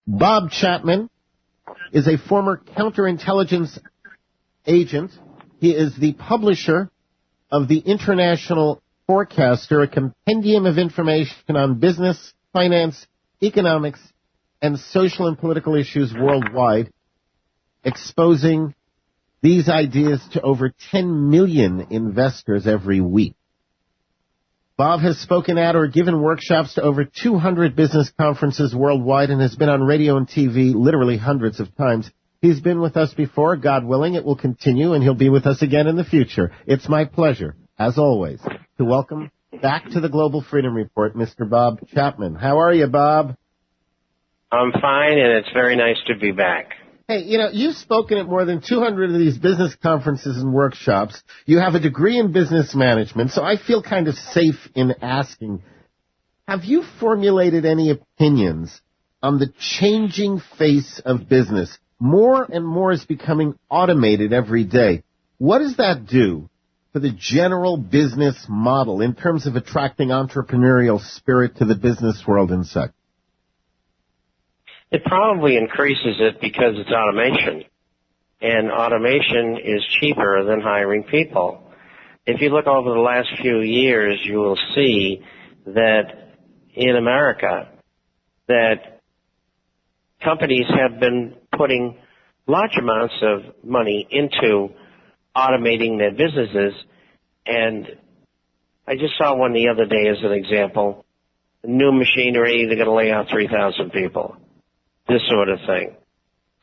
Bob Chapman is a former counterintelligence agent. He is the publisher of the International Forecaster, a compendium of information on business, finance, economics, and social and political issues worldwide, exposing these ideas to over 10 million investors every week. Bob has spoken at or given workshops to over 200 business conferences worldwide and has been on radio and TV literally hundreds of times. He's been with us before. God willing, it will continue, and he'll be with us again in the future. It's my pleasure, as always, to welcome back to the Global Freedom Report, Mr. Bob Chapman. How are you, Bob? I'm fine, and it's very nice to be back. Hey, you've spoken at more than 200 of these business conferences and workshops. You have a degree in business management, so I feel kind of safe in asking, have you formulated any opinions on the changing face of business? More and more is becoming automated every day. What does that do for the general business model in terms of attracting entrepreneurial spirit to the business world and such? It probably increases it because it's automation, and automation is cheaper than hiring people. If you look over the last few years, you will see that in America, that companies have been putting large amounts of money into automating their businesses, and I just saw one the other day as an example. New machinery, they're going to lay off 3,000 people. This sort of thing.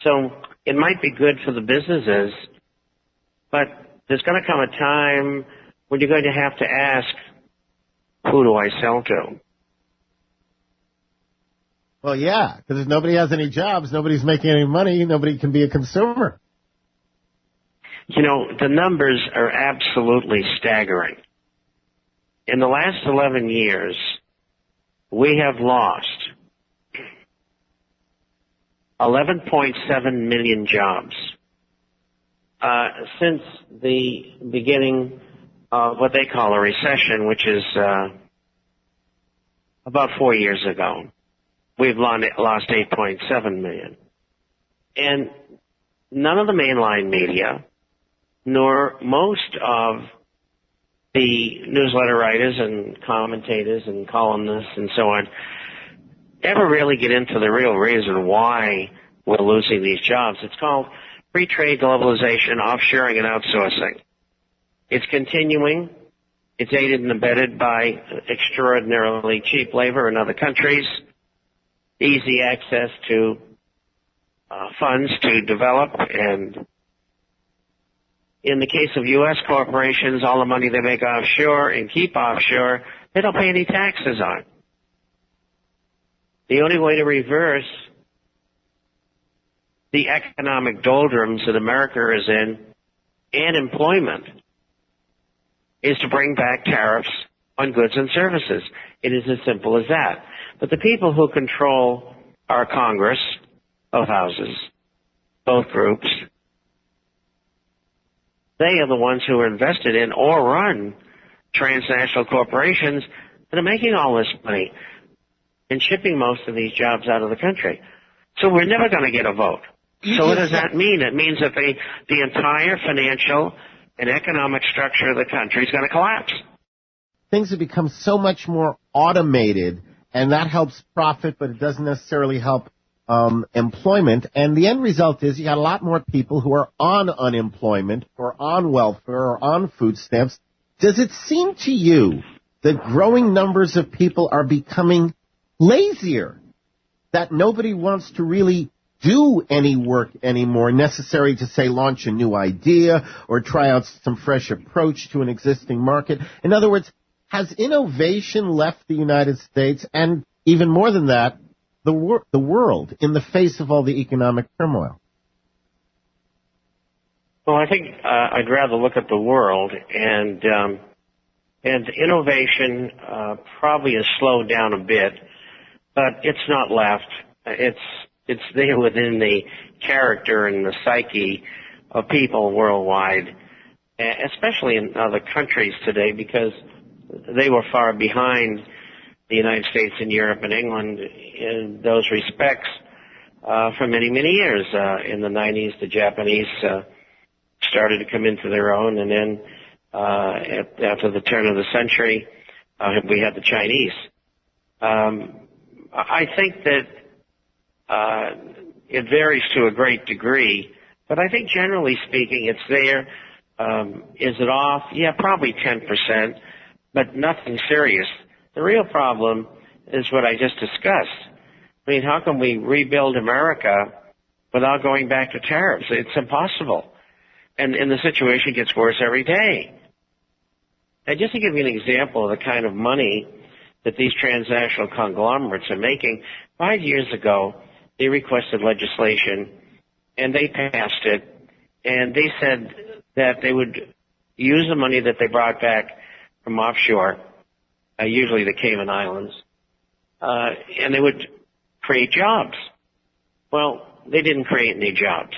So it might be good for the businesses, but there's going to come a time when you're going to have to ask, who do I sell to? Well, yeah, because if nobody has any jobs, nobody's making any money, nobody can be a consumer. The numbers are absolutely staggering. In the last 11 years, we have lost 11.7 million jobs. Since the beginning of what they call a recession, which is about 4 years ago, we've lost 8.7 million. And none of the mainline media, nor most of the newsletter writers and commentators and columnists and so on, ever really get into the real reason why we're losing these jobs. It's called free trade globalization, offshoring, and outsourcing. It's continuing. It's aided and abetted by extraordinarily cheap labor in other countries, easy access to funds to develop, and in the case of U.S. corporations, all the money they make offshore and keep offshore, they don't pay any taxes on. The only way to reverse the economic doldrums that America is in and employment is to bring back tariffs on goods and services. It is as simple as that. But the people who control our Congress, both houses, both groups, they are the ones who are invested in or run transnational corporations that are making all this money and shipping most of these jobs out of the country. So we're never going to get a vote. So what does that mean? It means that the entire financial and economic structure of the country is going to collapse. Things have become so much more automated, and that helps profit, but it doesn't necessarily help employment. And the end result is you got a lot more people who are on unemployment or on welfare or on food stamps. Does it seem to you that growing numbers of people are becoming lazier, that nobody wants to really do any work anymore necessary to, say, launch a new idea or try out some fresh approach to an existing market? In other words, has innovation left the United States and, even more than that, the world in the face of all the economic turmoil? Well, I think I'd rather look at the world, and innovation probably has slowed down a bit, but it's not left. It's there within the character and the psyche of people worldwide, especially in other countries today, because they were far behind the United States and Europe and England in those respects. for many, many years. In the 90s, the Japanese started to come into their own, and then after the turn of the century, we had the Chinese. I think that it varies to a great degree, but I think generally speaking, it's there. Is it off? Yeah, probably 10%, but nothing serious. The real problem is what I just discussed. I mean, how can we rebuild America without going back to tariffs? It's impossible. And the situation gets worse every day. And just to give you an example of the kind of money that these transnational conglomerates are making, 5 years ago, they requested legislation, and they passed it, and they said that they would use the money that they brought back from offshore, usually the Cayman Islands, and they would create jobs. Well, they didn't create any jobs.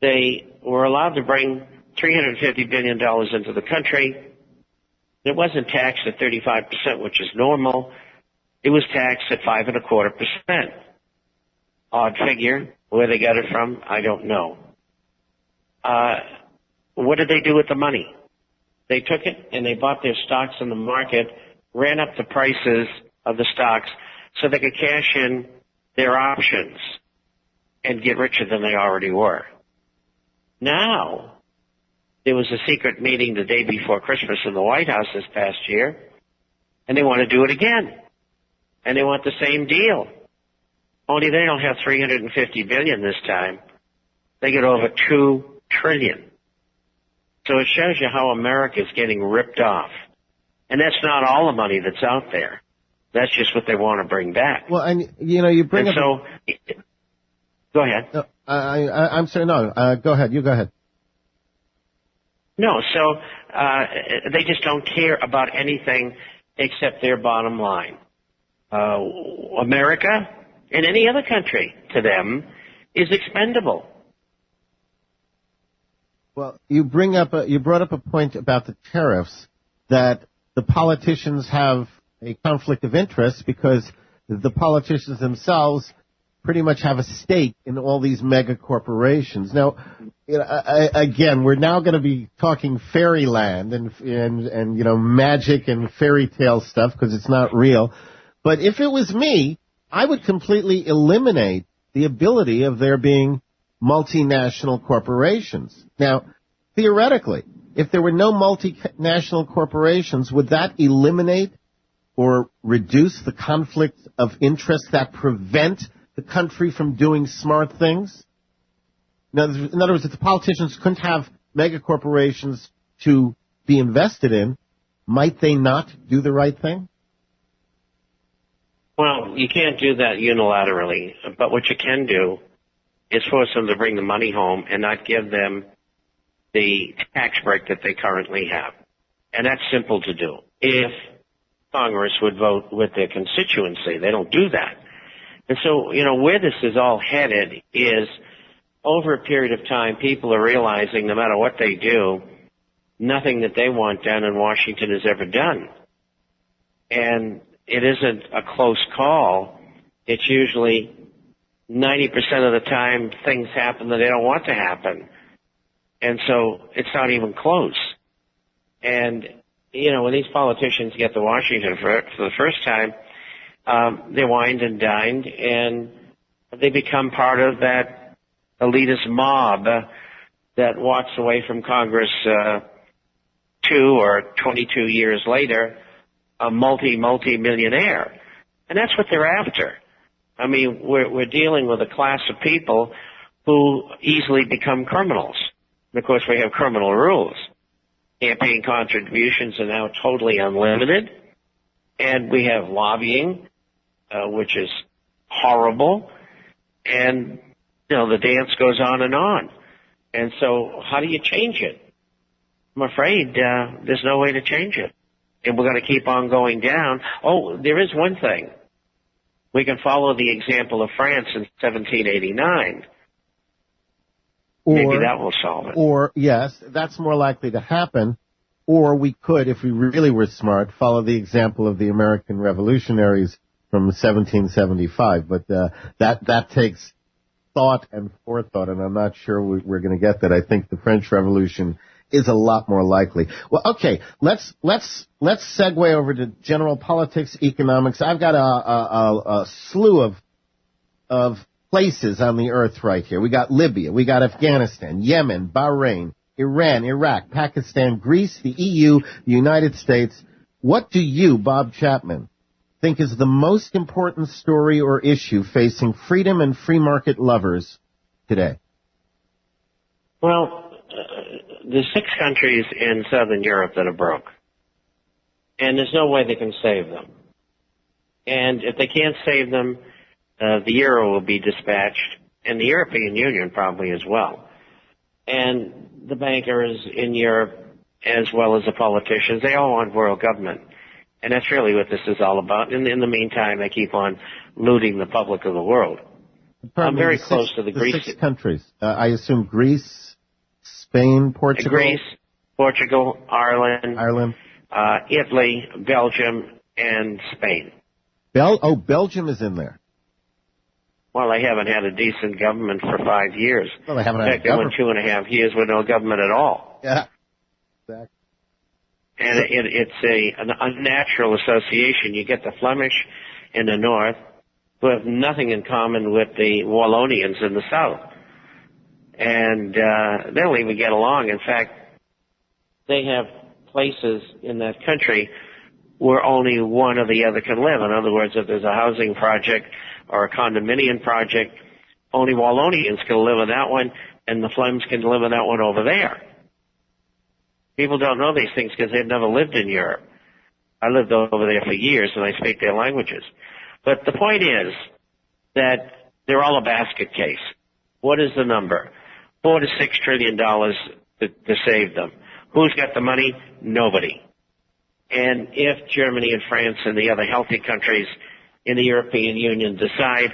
They were allowed to bring $350 billion into the country. It wasn't taxed at 35%, which is normal. It was taxed at 5.25%. Odd figure. Where they got it from, I don't know. What did they do with the money? They took it and they bought their stocks in the market, ran up the prices of the stocks so they could cash in their options and get richer than they already were. Now, there was a secret meeting the day before Christmas in the White House this past year, and they want to do it again. And they want the same deal. Only they don't have $350 billion this time. They get over $2 trillion. So it shows you how America is getting ripped off. And that's not all the money that's out there. That's just what they want to bring back. Well, and you bring and up. So, go ahead. I'm sorry. No, go ahead. You go ahead. No, so they just don't care about anything except their bottom line. America and any other country to them is expendable. Well, you brought up a point about the tariffs, that the politicians have a conflict of interest because the politicians themselves pretty much have a stake in all these mega corporations. Now, again, we're now going to be talking fairyland and magic and fairy tale stuff because it's not real. But if it was me, I would completely eliminate the ability of there being multinational corporations. Now, theoretically, if there were no multinational corporations, would that eliminate or reduce the conflict of interest that prevent the country from doing smart things? In other words, if the politicians couldn't have mega corporations to be invested in, might they not do the right thing? Well, you can't do that unilaterally, but what you can do is force them to bring the money home and not give them the tax break that they currently have. And that's simple to do. If Congress would vote with their constituency, they don't do that. And so, where this is all headed is over a period of time, people are realizing no matter what they do, nothing that they want done in Washington is ever done. And it isn't a close call. It's usually 90% of the time things happen that they don't want to happen. And so it's not even close. And, when these politicians get to Washington for the first time, they wined and dined, and they become part of that elitist mob that walks away from Congress 2 or 22 years later, a multi-millionaire. And that's what they're after. I mean, we're dealing with a class of people who easily become criminals. And of course, we have criminal rules. Campaign contributions are now totally unlimited. And we have lobbying, which is horrible. And, the dance goes on and on. And so how do you change it? I'm afraid there's no way to change it. And we're going to keep on going down. Oh, there is one thing. We can follow the example of France in 1789. Maybe that will solve it. Or, yes, that's more likely to happen. Or we could, if we really were smart, follow the example of the American revolutionaries from 1775. But that takes thought and forethought, and I'm not sure we're going to get that. I think the French Revolution is a lot more likely. Well, okay, let's segue over to general politics, economics. I've got a slew of places on the earth right here. We got Libya, we got Afghanistan, Yemen, Bahrain, Iran, Iraq, Pakistan, Greece, the EU, the United States. What do you, Bob Chapman, think is the most important story or issue facing freedom and free market lovers today? Well, there's 6 countries in Southern Europe that are broke. And there's no way they can save them. And if they can't save them, the euro will be dispatched, and the European Union probably as well. And the bankers in Europe, as well as the politicians, they all want world government. And that's really what this is all about. And in the meantime, they keep on looting the public of the world. I'm very close to the Greece. 6 countries. I assume Greece, Spain, Portugal. Greece, Portugal, Ireland, Italy, Belgium, and Spain. Belgium is in there. Well, they haven't had a decent government for 5 years. Well, they haven't had a government. They went 2.5 years with no government at all. Yeah, exactly. And it's an unnatural association. You get the Flemish in the north who have nothing in common with the Wallonians in the south. And they don't even get along. In fact, they have places in that country where only one or the other can live. In other words, if there's a housing project or a condominium project, only Wallonians can live in that one, and the Flems can live in that one over there. People don't know these things because they've never lived in Europe. I lived over there for years, and I speak their languages. But the point is that they're all a basket case. What is the number? $4 to $6 trillion to save them. Who's got the money? Nobody. And if Germany and France and the other healthy countries in the European Union decide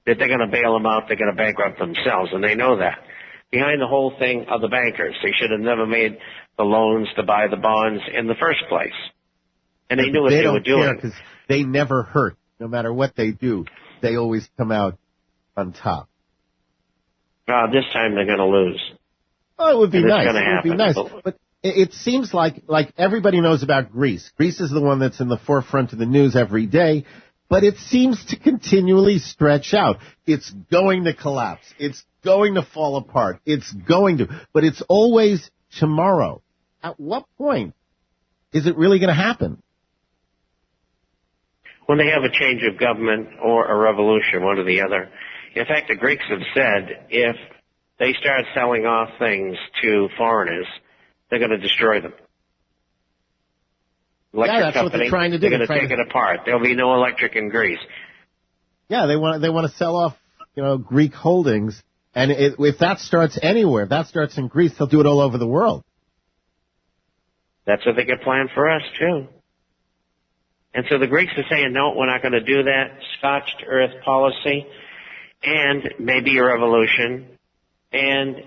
that they're going to bail them out, they're going to bankrupt themselves, and they know that. Behind the whole thing are the bankers. They should have never made the loans to buy the bonds in the first place. And they knew what they were doing. They don't care because they never hurt. No matter what they do, they always come out on top. This time they're going to lose. Oh, it would be nice. It would be nice. But it seems like everybody knows about Greece. Greece is the one that's in the forefront of the news every day. But it seems to continually stretch out. It's going to collapse. It's going to fall apart. But it's always tomorrow. At what point is it really going to happen? When they have a change of government or a revolution, one or the other. In fact, the Greeks have said if they start selling off things to foreigners, they're going to destroy them. That's what they're trying to do. They're going to take it apart. There'll be no electric in Greece. Yeah, they want to sell off, Greek holdings, and if that starts anywhere, if that starts in Greece, they'll do it all over the world. That's what they could plan for us too. And so the Greeks are saying, no, we're not going to do that. Scorched earth policy, and maybe a revolution. And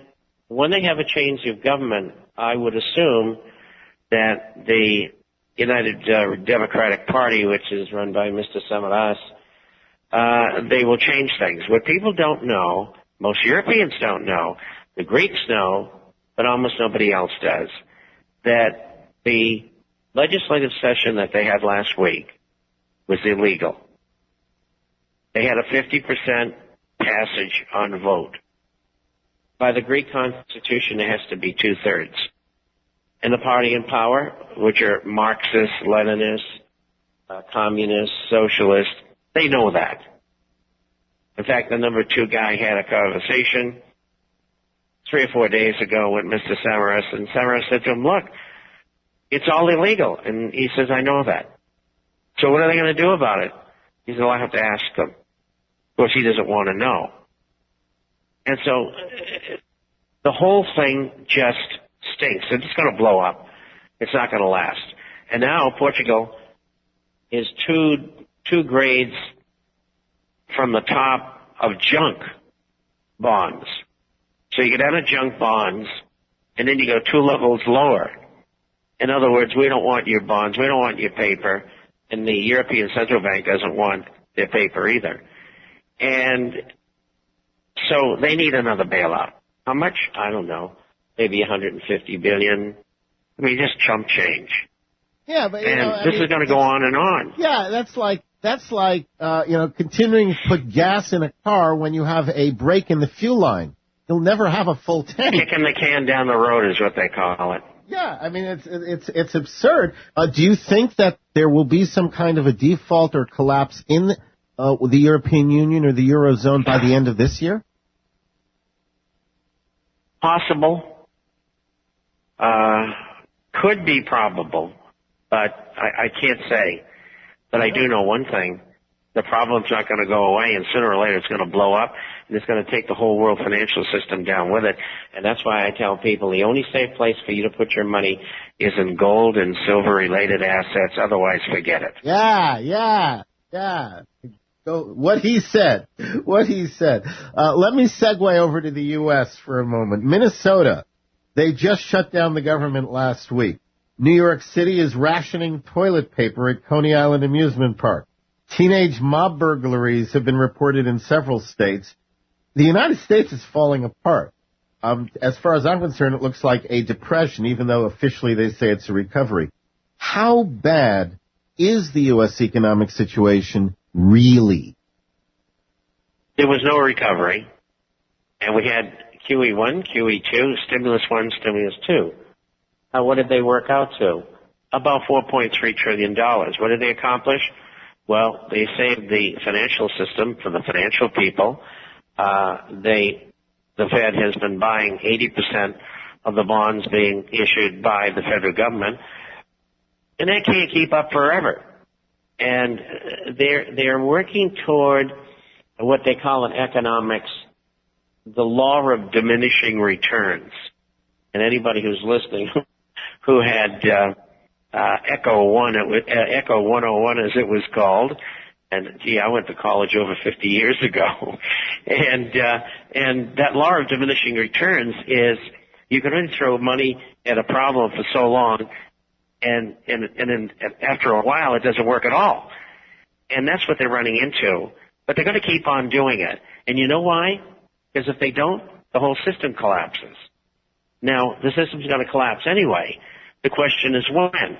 when they have a change of government, I would assume that the United Democratic Party, which is run by Mr. Samaras, they will change things. What people don't know, most Europeans don't know, the Greeks know, but almost nobody else does, that the legislative session that they had last week was illegal. They had a 50% passage on vote. By the Greek constitution, it has to be 2/3. And the party in power, which are Marxists, Leninists, communists, socialists, they know that. In fact, the number 2 guy had a conversation 3 or 4 days ago with Mr. Samaras, and Samaras said to him, look, it's all illegal. And he says, I know that. So what are they going to do about it? He said, well, I have to ask them. Of course, he doesn't want to know. And so the whole thing just stinks. It's going to blow up. It's not going to last. And now Portugal is two grades from the top of junk bonds. So you get out of junk bonds, and then you go 2 levels lower. In other words, we don't want your bonds. We don't want your paper. and the European Central Bank doesn't want their paper either. And so they need another bailout. How much? I don't know. Maybe 150 billion. I mean, just chump change. Yeah, but this is going to go on and on. Yeah, that's like continuing to put gas in a car when you have a break in the fuel line. You'll never have a full tank. Kicking the can down the road is what they call it. Yeah, I mean it's absurd. Do you think that there will be some kind of a default or collapse in the European Union or the Eurozone by the end of this year? Possible. Could be probable, but I can't say. But I do know one thing. The problem's not going to go away, and sooner or later it's going to blow up, and it's going to take the whole world financial system down with it. And that's why I tell people the only safe place for you to put your money is in gold and silver-related assets. Otherwise, forget it. Yeah. So what he said. Let me segue over to the U.S. for a moment. Minnesota, they just shut down the government last week. New York City is rationing toilet paper at Coney Island Amusement Park. Teenage mob burglaries have been reported in several states. The United States is falling apart. As far as I'm concerned, it looks like a depression, even though officially they say it's a recovery. How bad is the U.S. economic situation really? There was no recovery, and we had QE1, QE2, Stimulus 1, Stimulus 2. What did they work out to? About $4.3 trillion. What did they accomplish? Well, they saved the financial system for the financial people. The Fed has been buying 80% of the bonds being issued by the federal government, and that can't keep up forever. And they're working toward what they call in economics the law of diminishing returns. And anybody who's listening who had Echo 101 as it was called, and gee, I went to college over 50 years ago, and that law of diminishing returns is you can only throw money at a problem for so long, and after a while it doesn't work at all, and that's what they're running into. But they're going to keep on doing it, and you know why? Because if they don't, the whole system collapses. Now the system's going to collapse anyway. The question is when,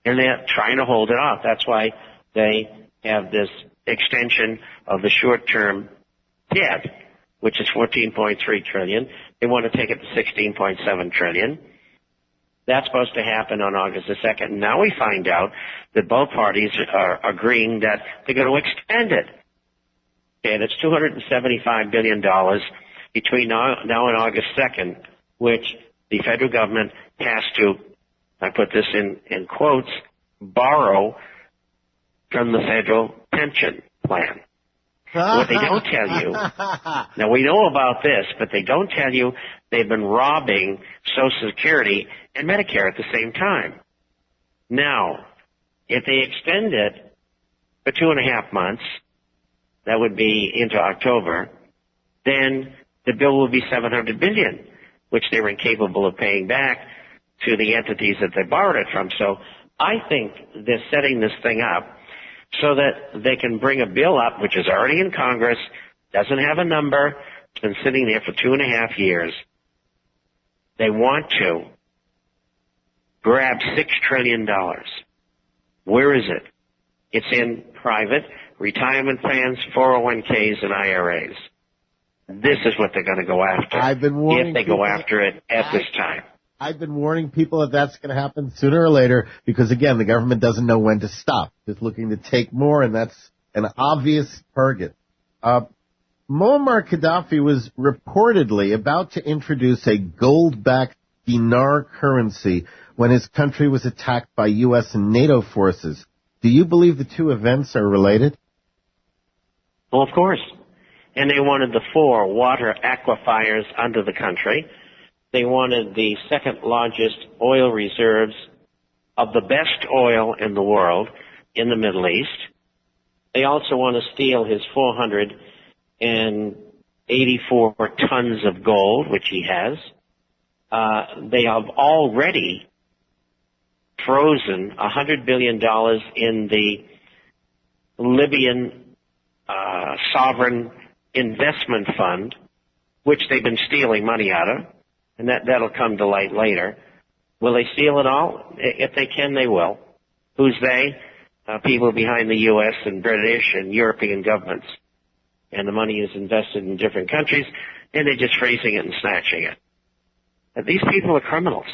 and they're trying to hold it off. That's why they have this extension of the short-term debt, which is $14.3 trillion. They want to take it to $16.7 trillion. That's supposed to happen on August the 2nd. Now we find out that both parties are agreeing that they're going to extend it. And it's $275 billion between now and August 2nd, which the federal government has to, I put this in quotes, borrow from the federal pension plan. What they don't tell you, now we know about this, but they don't tell you they've been robbing Social Security and Medicare at the same time. Now, if they extend it for 2.5 months, that would be into October, then the bill will be $700 billion, which they were incapable of paying back to the entities that they borrowed it from. So I think they're setting this thing up so that they can bring a bill up, which is already in Congress, doesn't have a number, it's been sitting there for 2.5 years. They want to grab $6 trillion. Where is it? It's in private retirement plans, 401ks, and IRAs. This is what they're going to go after. I've been warning if they go after it at this time. I've been warning people that that's going to happen sooner or later because, again, the government doesn't know when to stop. It's looking to take more, and that's an obvious target. Muammar Gaddafi was reportedly about to introduce a gold-backed dinar currency when his country was attacked by U.S. and NATO forces. Do you believe the two events are related? Well, of course. And they wanted the 4 water aquifers under the country. They wanted the second largest oil reserves of the best oil in the world in the Middle East. They also want to steal his 484 tons of gold, which he has. They have already frozen $100 billion in the Libyan sovereign investment fund, which they've been stealing money out of, and that'll come to light later. Will they steal it all? If they can, they will. Who's they? People behind the U.S. and British and European governments. And the money is invested in different countries, and they're just freezing it and snatching it. And these people are criminals.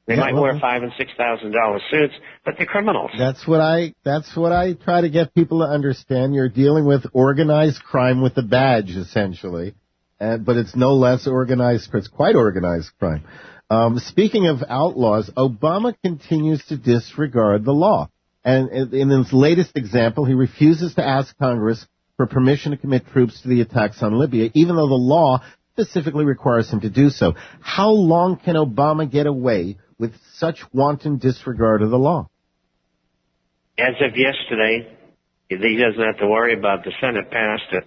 They might wear $5,000 and $6,000 suits, but they're criminals. That's what I try to get people to understand. You're dealing with organized crime with a badge, essentially, but it's no less organized. It's quite organized crime. Speaking of outlaws, Obama continues to disregard the law. And in his latest example, he refuses to ask Congress for permission to commit troops to the attacks on Libya, even though the law specifically requires him to do so. How long can Obama get away with such wanton disregard of the law? As of yesterday, he doesn't have to worry about the Senate passed it.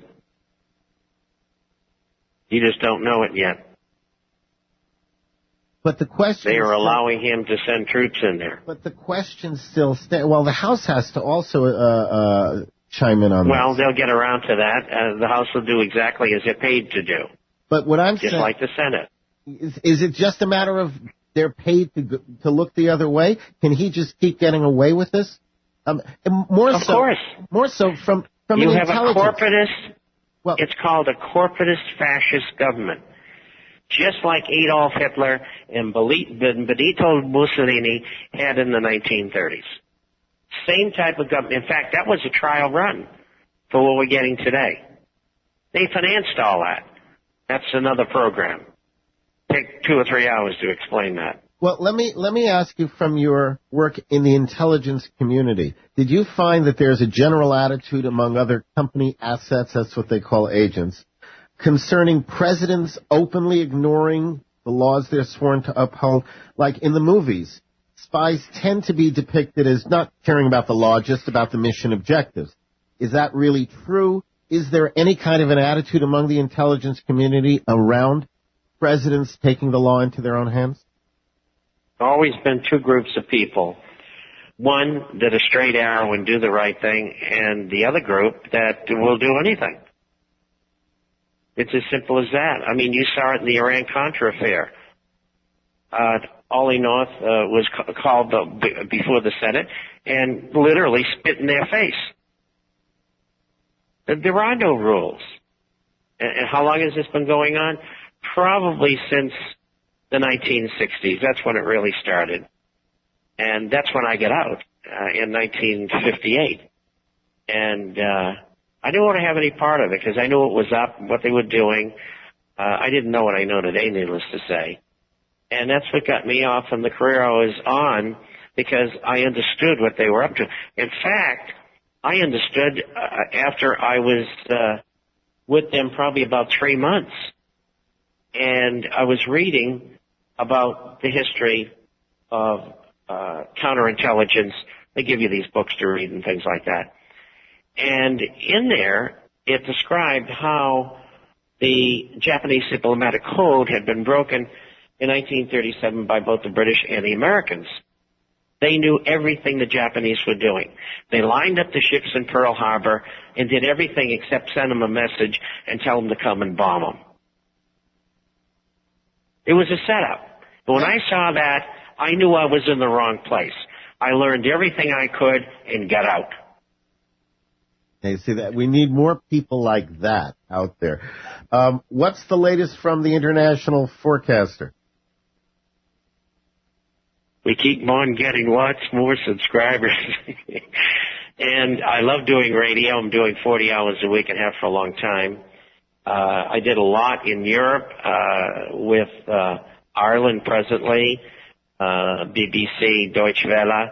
You just don't know it yet. But the question... They are allowing him to send troops in there. But the question still stands. Well, the House has to also chime in on that. Well, they'll get around to that. The House will do exactly as they're paid to do. But what I'm saying... Just like the Senate. Is it just a matter of they're paid to look the other way? Can he just keep getting away with this? Of course. More so from you an have a corporatist. Well, it's called a corporatist fascist government. Just like Adolf Hitler and Benito Mussolini had in the 1930s. Same type of government. In fact, that was a trial run for what we're getting today. They financed all that. That's another program. Take 2 or 3 hours to explain that. Well, let me ask you, from your work in the intelligence community, did you find that there's a general attitude among other company assets, that's what they call agents, concerning presidents openly ignoring the laws they're sworn to uphold? Like in the movies, spies tend to be depicted as not caring about the law, just about the mission objectives. Is that really true? Is there any kind of an attitude among the intelligence community around presidents taking the law into their own hands? Always been 2 groups of people. One that are straight arrow and do the right thing, and the other group that will do anything. It's as simple as that. I mean, you saw it in the Iran-Contra affair. Ollie North was called before the Senate and literally spit in their face. There are no rules. And how long has this been going on? Probably since the 1960s. That's when it really started. And that's when I got out, in 1958. And I didn't want to have any part of it because I knew what was up, what they were doing. I didn't know what I know today, needless to say. And that's what got me off from the career I was on, because I understood what they were up to. In fact, I understood after I was with them probably about 3 months. And I was reading about the history of counterintelligence. They give you these books to read and things like that. And in there, it described how the Japanese diplomatic code had been broken in 1937 by both the British and the Americans. They knew everything the Japanese were doing. They lined up the ships in Pearl Harbor and did everything except send them a message and tell them to come and bomb them. It was a setup. But when I saw that, I knew I was in the wrong place. I learned everything I could and got out. Okay, see that we need more people like that out there. What's the latest from the International Forecaster? We keep on getting lots more subscribers. And I love doing radio. I'm doing 40 hours a week and have for a long time. I did a lot in Europe with Ireland presently, BBC, Deutsche Welle,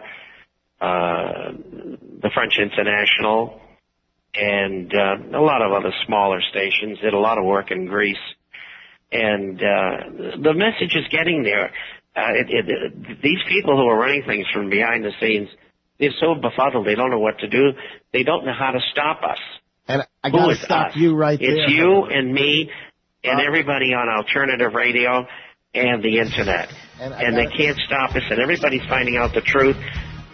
the French International, and a lot of other smaller stations. Did a lot of work in Greece. And the message is getting there. These people who are running things from behind the scenes, they're so befuddled, they don't know what to do. They don't know how to stop us. And I got to stop you right there. It's you and me and everybody on alternative radio and the Internet. And they can't stop us, and everybody's finding out the truth.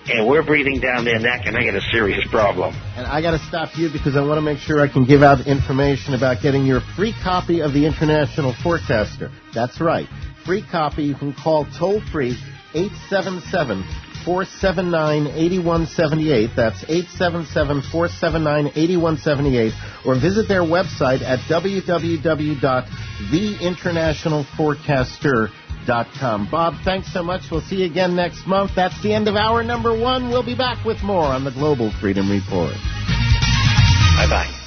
and we're breathing down their neck, and I got a serious problem. And I got to stop you because I want to make sure I can give out information about getting your free copy of the International Forecaster. That's right. Free copy. You can call toll-free 877-479-8178. That's 877-479-8178. Or visit their website at www.theinternationalforecaster.com. Bob, thanks so much. We'll see you again next month. That's the end of hour number 1. We'll be back with more on the Global Freedom Report. Bye-bye.